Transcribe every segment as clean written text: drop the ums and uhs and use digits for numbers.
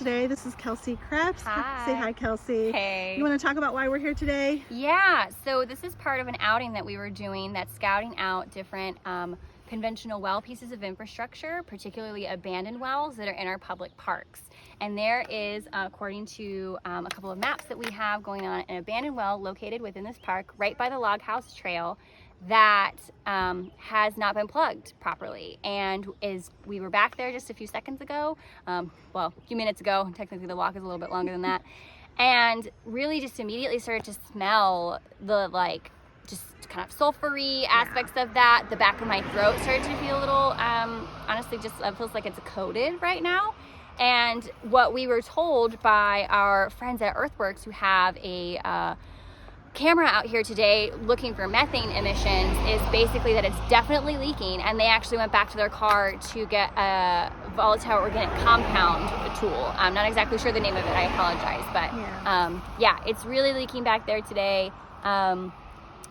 Today, this is Kelsey Krepps. Hi. Say hi, Kelsey. Hey. You want to talk about why we're here today? Yeah, so this is part of an outing that we were doing that's scouting out different conventional well pieces of infrastructure, particularly abandoned wells that are in our public parks. And there is, according to a couple of maps that we have going on, an abandoned well located within this park right by the Log House Trail that has not been plugged properly, and we were back there just a few seconds ago, well, a few minutes ago. Technically the walk is a little bit longer than that, and really just immediately started to smell the just kind of sulfury aspects of that. The back of my throat started to feel a little honestly just feels like it's coated right now. And what we were told by our friends at Earthworks, who have a camera out here today looking for methane emissions, is basically that it's definitely leaking, and they actually went back to their car to get a volatile organic compound tool. I'm not exactly sure the name of it, I apologize, but yeah, it's really leaking back there today.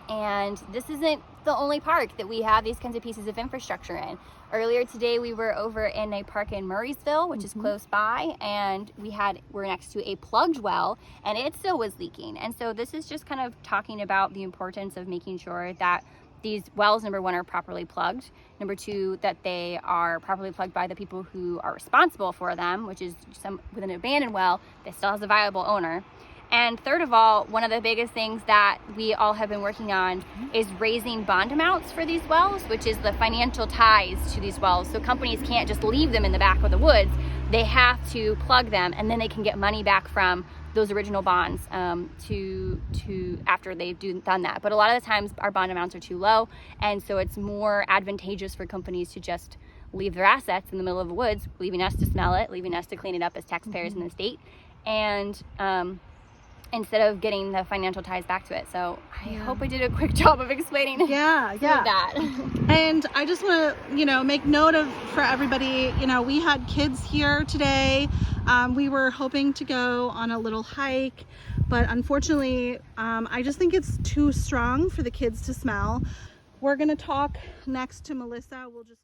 And this isn't the only park that we have these kinds of pieces of infrastructure in. Earlier today, we were over in a park in Murraysville, which is close by, and we're next to a plugged well, and it still was leaking. And so this is just kind of talking about the importance of making sure that these wells, number one, are properly plugged. Number two, that they are properly plugged by the people who are responsible for them, which is with an abandoned well that still has a viable owner. And third of all, one of the biggest things that we all have been working on is raising bond amounts for these wells, which is the financial ties to these wells. So companies can't just leave them in the back of the woods. They have to plug them, and then they can get money back from those original bonds after they've done that. But a lot of the times our bond amounts are too low, and so it's more advantageous for companies to just leave their assets in the middle of the woods, leaving us to smell it, leaving us to clean it up as taxpayers in the state, and instead of getting the financial ties back to it. So I hope I did a quick job of explaining that. And I just want to, make note of, for everybody, we had kids here today. We were hoping to go on a little hike, but unfortunately, I just think it's too strong for the kids to smell. We're going to talk next to Melissa. We'll just